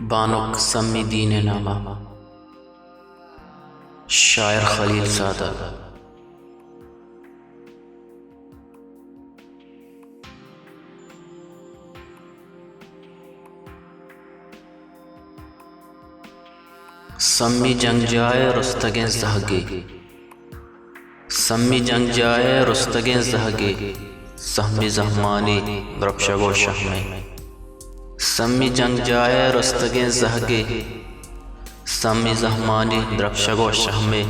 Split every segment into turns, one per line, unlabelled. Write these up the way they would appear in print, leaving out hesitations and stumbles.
बानुक सम्मी दीन नामा शायर खलील सादत। सम्मी जंग जाए रुस्तगें जहगे, सम्मी जंग जाए रुस्तगें जहगे, सहमी जहमानी द्रपशगो शह में। सम्मी जंग जाए रुस्तगें जहगे, सम्मी जहमानी द्रपशगो शह में।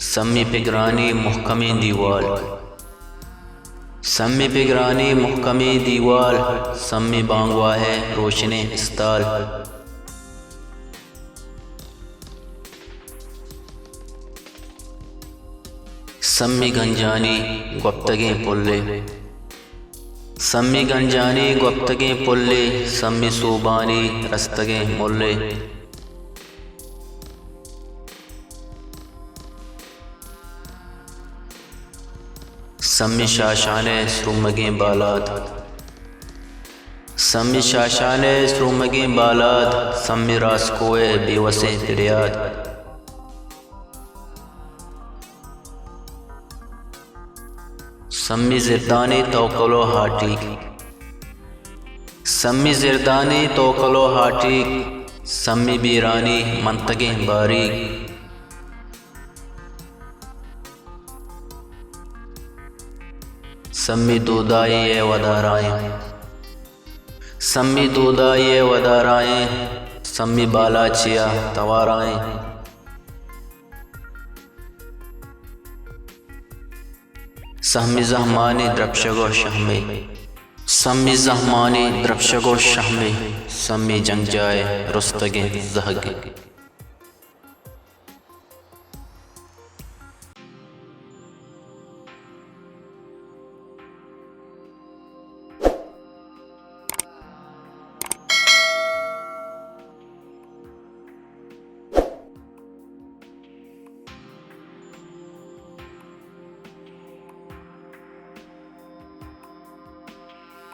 सम्मी पिगरानी मुहकमी दीवार, सम्मी पिगरानी मुहकमी दीवार, सम्मी बांगवा है रोशने इस्ताल। सम्मी गंजानी गुप्तगें पुल्ले, सम्मी गंजानी गुप्तगें पुल्ले, सम्मी सूबानी रस्तगें मुल्ले। सम्मी शाशाने स्रुमगें बालाद, सम्मी शाशाने स्रुमगें बालाद, सम्मी रासकोए बेवसे फिरियाद। सम्मी जिरदानी तोकलो हाटी, सम्मी जिरदानी तोकलो हाटी, सम्मी बीरानी मंतगें बारीक। सम्मी दूदाई वदाराएं, सम्मी दूदाई वदाराएं, सम्मी बालाचिया तवाराएं। सम्मी जहमानी द्रपशगो शह में, सम्मी जहमानी द्रपशगो शह में, सम्मी जंग जाए रुस्तगें जहगे।